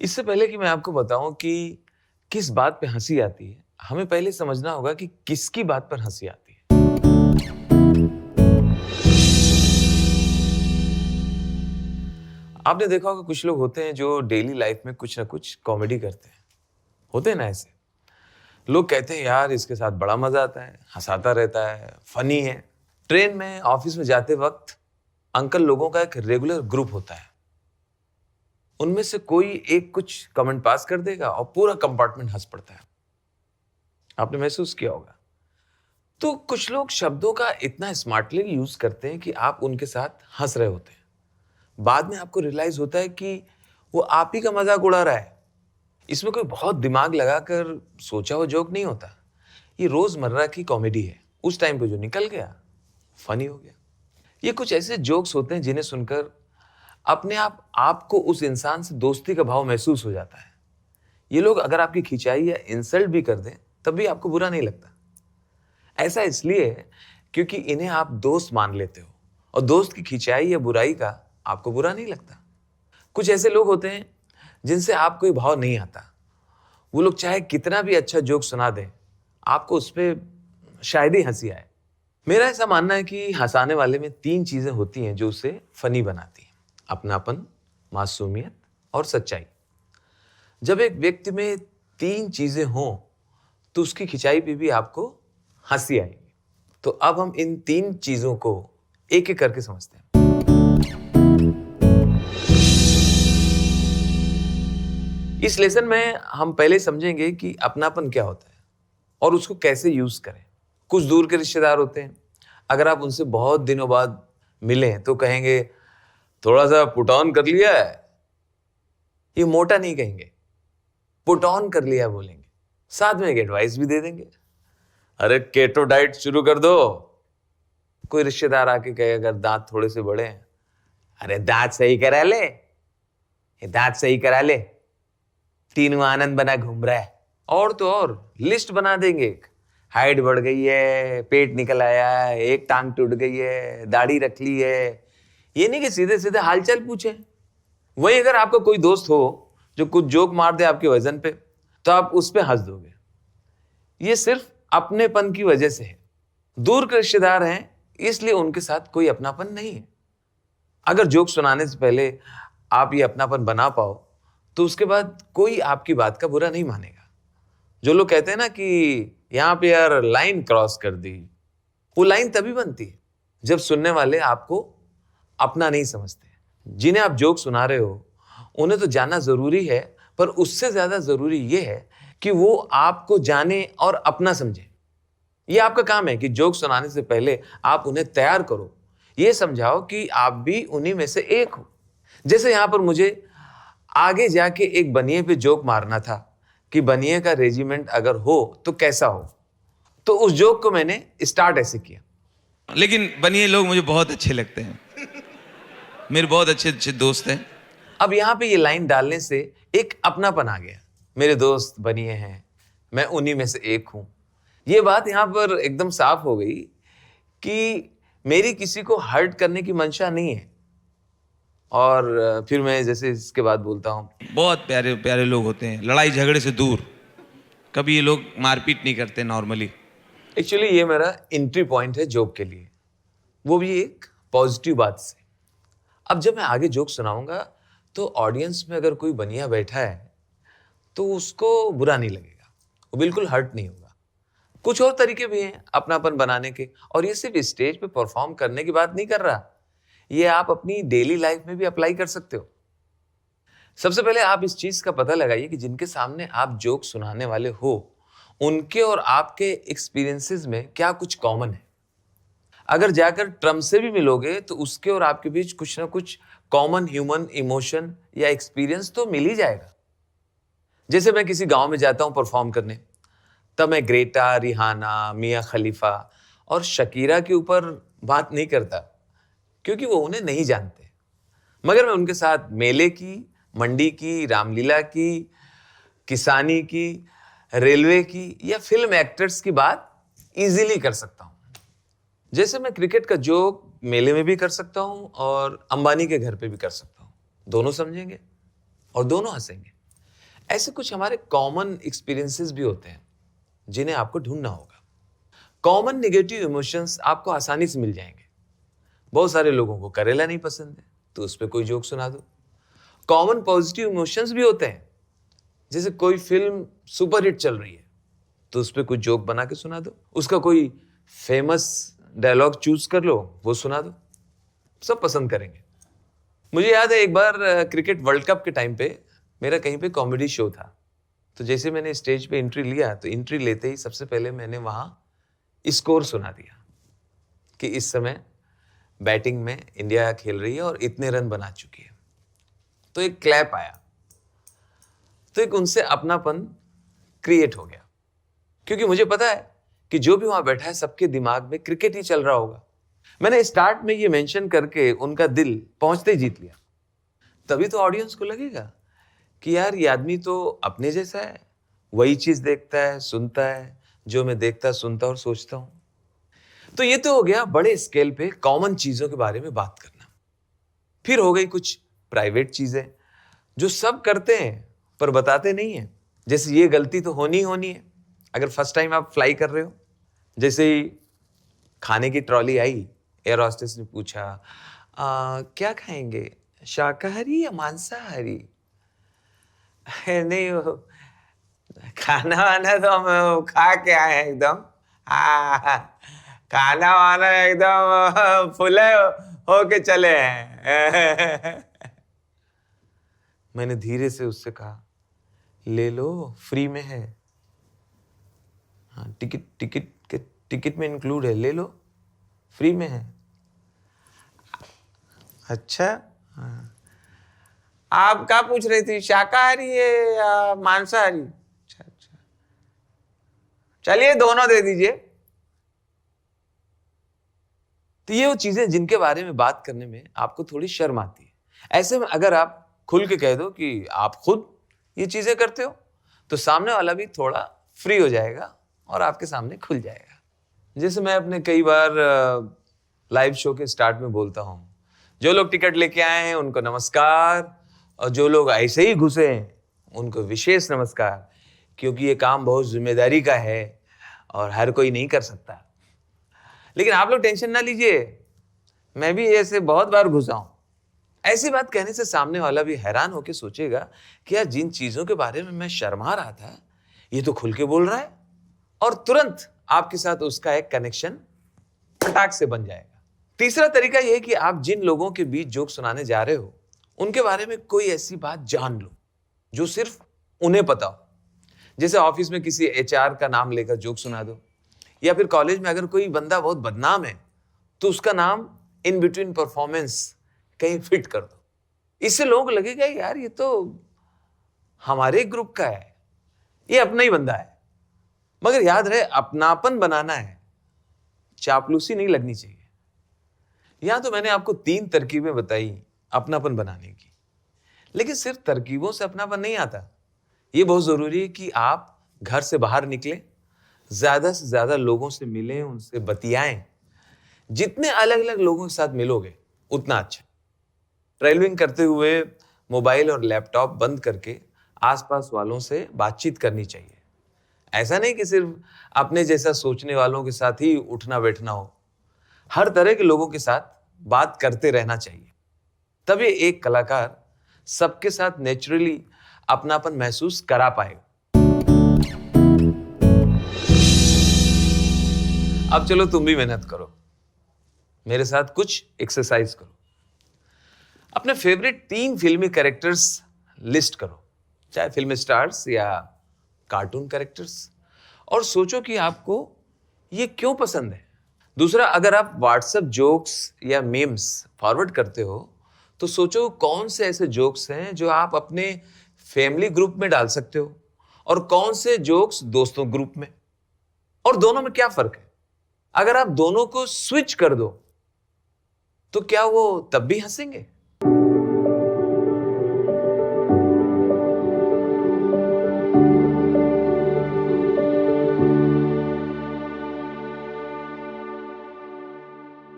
इससे पहले कि मैं आपको बताऊं कि किस बात पे हंसी आती है, हमें पहले समझना होगा कि किसकी बात पर हंसी आती है। आपने देखा होगा कुछ लोग होते हैं जो डेली लाइफ में कुछ ना कुछ कॉमेडी करते हैं। होते हैं ना ऐसे लोग, कहते हैं यार इसके साथ बड़ा मजा आता है, हंसाता रहता है, फनी है। ट्रेन में, ऑफिस में जाते वक्त अंकल लोगों का एक रेगुलर ग्रुप होता है। उनमें से कोई एक कुछ कमेंट पास कर देगा और पूरा कंपार्टमेंट हंस पड़ता है। आपने महसूस किया होगा। तो कुछ लोग शब्दों का इतना स्मार्टली यूज करते हैं कि आप उनके साथ हंस रहे होते हैं। बाद में आपको रियलाइज होता है कि वो आप ही का मजाक उड़ा रहा है। इसमें कोई बहुत दिमाग लगाकर सोचा हुआ जोक नहीं होता। ये रोजमर्रा की कॉमेडी है। उस टाइम पे जो निकल गया, फनी हो गया। ये कुछ ऐसे जोक्स होते हैं जिन्हें सुनकर अपने आप आपको उस इंसान से दोस्ती का भाव महसूस हो जाता है। ये लोग अगर आपकी खिंचाई या इंसल्ट भी कर दें तब भी आपको बुरा नहीं लगता। ऐसा इसलिए है क्योंकि इन्हें आप दोस्त मान लेते हो और दोस्त की खिंचाई या बुराई का आपको बुरा नहीं लगता। कुछ ऐसे लोग होते हैं जिनसे आप कोई भाव नहीं आता। वो लोग चाहे कितना भी अच्छा जोक सुना दें, आपको उस पर शायद ही हंसी आए। मेरा ऐसा मानना है कि हंसाने वाले में 3 चीजें होती हैं जो उसे फनी बनाती हैं: अपनापन, मासूमियत और सच्चाई। जब एक व्यक्ति में 3 चीजें हों तो उसकी खिंचाई पे भी आपको हंसी आएगी। तो अब हम इन 3 चीजों को एक एक करके समझते हैं। इस लेसन में हम पहले समझेंगे कि अपनापन क्या होता है और उसको कैसे यूज करें। कुछ दूर के रिश्तेदार होते हैं, अगर आप उनसे बहुत दिनों बाद मिलें तो कहेंगे थोड़ा सा पुट ऑन कर लिया है। ये मोटा नहीं कहेंगे, पुट ऑन कर लिया बोलेंगे। साथ में एक एडवाइस भी दे देंगे, अरे केटो डाइट शुरू कर दो। कोई रिश्तेदार आके कहे अगर दांत थोड़े से बड़े हैं, अरे दांत सही करा ले, ये दांत सही करा ले, तीनों आनंद बना घूम रहा है। और तो और लिस्ट बना देंगे। एक हाइट बढ़ गई है, पेट निकल आया है, एक टांग टूट गई है, दाढ़ी रख ली है। ये नहीं कि सीधे सीधे हालचाल पूछे। वही अगर आपका कोई दोस्त हो जो कुछ जोक मार दे आपके वजन पे, तो आप उस पे हंस दोगे। ये सिर्फ अपनेपन की वजह से है। दूर के रिश्तेदार हैं इसलिए उनके साथ कोई अपनापन नहीं है। अगर जोक सुनाने से पहले आप ये अपनापन बना पाओ तो उसके बाद कोई आपकी बात का बुरा नहीं मानेगा। जो लोग कहते हैं ना कि यहां पे यार लाइन क्रॉस कर दी, वो लाइन तभी बनती है जब सुनने वाले आपको अपना नहीं समझते। जिन्हें आप जोक सुना रहे हो उन्हें तो जानना जरूरी है, पर उससे ज्यादा जरूरी यह है कि वो आपको जाने और अपना समझे। ये आपका काम है कि जोक सुनाने से पहले आप उन्हें तैयार करो, ये समझाओ कि आप भी उन्हीं में से एक हो। जैसे यहां पर मुझे आगे जाके एक बनिए पे जोक मारना था कि बनिए का रेजिमेंट अगर हो तो कैसा हो, तो उस जोक को मैंने स्टार्ट ऐसे किया। लेकिन बनिए लोग मुझे बहुत अच्छे लगते हैं, मेरे बहुत अच्छे अच्छे दोस्त हैं। अब यहां पे ये लाइन डालने से एक अपनापन आ गया। मेरे दोस्त बनिए हैं, मैं उन्हीं में से एक हूं। ये बात यहां पर एकदम साफ हो गई कि मेरी किसी को हर्ट करने की मंशा नहीं है। और फिर मैं जैसे इसके बाद बोलता हूं, बहुत प्यारे प्यारे लोग होते हैं, लड़ाई झगड़े से दूर। कभी ये लोग मारपीट नहीं करते नॉर्मली। एक्चुअली ये मेरा एंट्री पॉइंट है जोक के लिए, वो भी एक पॉजिटिव बात से। अब जब मैं आगे जोक सुनाऊंगा तो ऑडियंस में अगर कोई बनिया बैठा है तो उसको बुरा नहीं लगेगा, वो बिल्कुल हर्ट नहीं होगा। कुछ और तरीके भी हैं अपनापन बनाने के, और ये सिर्फ स्टेज पे परफॉर्म करने की बात नहीं कर रहा, ये आप अपनी डेली लाइफ में भी अप्लाई कर सकते हो। सबसे पहले आप इस चीज का पता लगाइए कि जिनके सामने आप जोक सुनाने वाले हो उनके और आपके एक्सपीरियंसेस में क्या कुछ कॉमन है। अगर जाकर ट्रम्प से भी मिलोगे तो उसके और आपके बीच कुछ ना कुछ कॉमन ह्यूमन इमोशन या एक्सपीरियंस तो मिल ही जाएगा। जैसे मैं किसी गांव में जाता हूं परफॉर्म करने, तब मैं ग्रेटा, रिहाना, मिया खलीफा और शकीरा के ऊपर बात नहीं करता क्योंकि वो उन्हें नहीं जानते। मगर मैं उनके साथ मेले की, मंडी की, रामलीला की, किसानी की, रेलवे की या फिल्म एक्टर्स की बात इजीली कर सकता हूं। जैसे मैं क्रिकेट का जोक मेले में भी कर सकता हूं और अंबानी के घर पे भी कर सकता हूं। दोनों समझेंगे और दोनों हंसेंगे। ऐसे कुछ हमारे कॉमन एक्सपीरियंसेस भी होते हैं जिन्हें आपको ढूंढना होगा। कॉमन नेगेटिव इमोशंस आपको आसानी से मिल जाएंगे। बहुत सारे लोगों को करेला नहीं पसंद है, तो उस पर कोई जोक सुना दो। कॉमन पॉजिटिव इमोशंस भी होते हैं, जैसे कोई फिल्म सुपरहिट चल रही है तो उस पर कुछ जोक बना के सुना दो, उसका कोई फेमस डायलॉग चूज कर लो, वो सुना दो, सब पसंद करेंगे। मुझे याद है एक बार क्रिकेट वर्ल्ड कप के टाइम पे मेरा कहीं पे कॉमेडी शो था, तो जैसे मैंने स्टेज पे एंट्री लिया तो एंट्री लेते ही सबसे पहले मैंने वहां स्कोर सुना दिया कि इस समय बैटिंग में इंडिया खेल रही है और इतने रन बना चुकी है। तो एक क्लैप आया, तो एक उनसे अपनापन क्रिएट हो गया, क्योंकि मुझे पता है कि जो भी वहां बैठा है सबके दिमाग में क्रिकेट ही चल रहा होगा। मैंने स्टार्ट में ये मेंशन करके उनका दिल पहुंचते ही जीत लिया। तभी तो ऑडियंस को लगेगा कि यार ये आदमी तो अपने जैसा है, वही चीज देखता है, सुनता है जो मैं देखता, सुनता और सोचता हूं। तो ये तो हो गया बड़े स्केल पे कॉमन चीजों के बारे में बात करना। फिर हो गई कुछ प्राइवेट चीजें जो सब करते हैं पर बताते नहीं है। जैसे ये गलती तो होनी है अगर फर्स्ट टाइम आप फ्लाई कर रहे हो। जैसे ही खाने की ट्रॉली आई, एयर होस्टेस ने पूछा क्या खाएंगे, शाकाहारी या मांसाहारी? नहीं, वो खाना वाना तो हम खा के आए हैं एकदम। खाना वाना एकदम फुले होके चले हैं। मैंने धीरे से उससे कहा, ले लो, फ्री में है। हाँ, टिकट में इंक्लूड है, ले लो, फ्री में है। अच्छा, हाँ। आप क्या पूछ रही थी, शाकाहारी है या मांसाहारी? अच्छा, चलिए दोनों दे दीजिए। तो ये वो चीजें जिनके बारे में बात करने में आपको थोड़ी शर्म आती है। ऐसे में अगर आप खुल के कह दो कि आप खुद ये चीजें करते हो, तो सामने वाला भी थोड़ा फ्री हो जाएगा और आपके सामने खुल जाएगा। जैसे मैं अपने कई बार लाइव शो के स्टार्ट में बोलता हूं, जो लोग टिकट लेके आए हैं उनको नमस्कार, और जो लोग ऐसे ही घुसे हैं उनको विशेष नमस्कार, क्योंकि ये काम बहुत जिम्मेदारी का है और हर कोई नहीं कर सकता। लेकिन आप लोग टेंशन ना लीजिए, मैं भी ऐसे बहुत बार घुसा हूं। ऐसी बात कहने से सामने वाला भी हैरान होकर सोचेगा कि यार जिन चीजों के बारे में मैं शर्मा रहा था ये तो खुल के बोल रहा है, और तुरंत आपके साथ उसका एक कनेक्शन फटाक से बन जाएगा। तीसरा तरीका यह है कि आप जिन लोगों के बीच जोक सुनाने जा रहे हो उनके बारे में कोई ऐसी बात जान लो जो सिर्फ उन्हें पता हो। जैसे ऑफिस में किसी एचआर का नाम लेकर जोक सुना दो, या फिर कॉलेज में अगर कोई बंदा बहुत बदनाम है तो उसका नाम इन बिटवीन परफॉर्मेंस कहीं फिट कर दो। इससे लोगों को लगेगा यार ये तो हमारे ग्रुप का है, ये अपना ही बंदा है। मगर याद रहे, अपनापन बनाना है, चापलूसी नहीं लगनी चाहिए। यहां तो मैंने आपको 3 तरकीबें बताई अपनापन बनाने की, लेकिन सिर्फ तरकीबों से अपनापन नहीं आता। ये बहुत जरूरी है कि आप घर से बाहर निकलें, ज्यादा से ज्यादा लोगों से मिलें, उनसे बतियाएं। जितने अलग अलग लोगों के साथ मिलोगे उतना अच्छा। ट्रैवलिंग करते हुए मोबाइल और लैपटॉप बंद करके आसपास वालों से बातचीत करनी चाहिए। ऐसा नहीं कि सिर्फ अपने जैसा सोचने वालों के साथ ही उठना बैठना हो, हर तरह के लोगों के साथ बात करते रहना चाहिए। तभी एक कलाकार सबके साथ नेचुरली अपनापन महसूस करा पाएगा। अब चलो तुम भी मेहनत करो, मेरे साथ कुछ एक्सरसाइज करो। अपने फेवरेट 3 फिल्मी कैरेक्टर्स लिस्ट करो, चाहे फिल्म स्टार्स या कार्टून कैरेक्टर्स, और सोचो कि आपको ये क्यों पसंद है। दूसरा, अगर आप व्हाट्सएप जोक्स या मीम्स फॉरवर्ड करते हो तो सोचो कौन से ऐसे जोक्स हैं जो आप अपने फैमिली ग्रुप में डाल सकते हो और कौन से जोक्स दोस्तों ग्रुप में, और दोनों में क्या फर्क है। अगर आप दोनों को स्विच कर दो तो क्या वो तब भी हंसेंगे?